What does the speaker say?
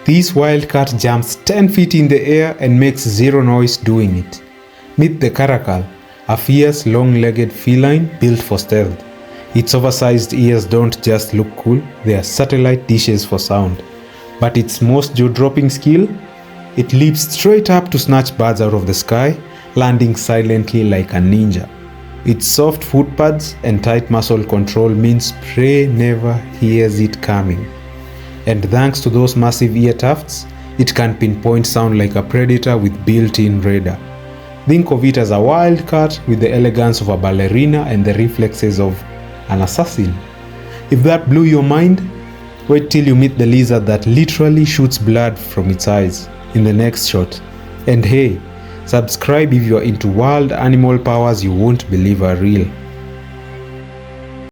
This wildcat jumps 10 feet in the air and makes zero noise doing it. Meet the caracal, a fierce, long-legged feline built for stealth. Its oversized ears don't just look cool, they are satellite dishes for sound. But its most jaw-dropping skill? It leaps straight up to snatch birds out of the sky, landing silently like a ninja. Its soft foot pads and tight muscle control means prey never hears it coming. And thanks to those massive ear tufts, it can pinpoint sound like a predator with built-in radar. Think of it as a wildcat with the elegance of a ballerina and the reflexes of an assassin. If that blew your mind, wait till you meet the lizard that literally shoots blood from its eyes in the next shot. And hey, subscribe if you're into wild animal powers you won't believe are real.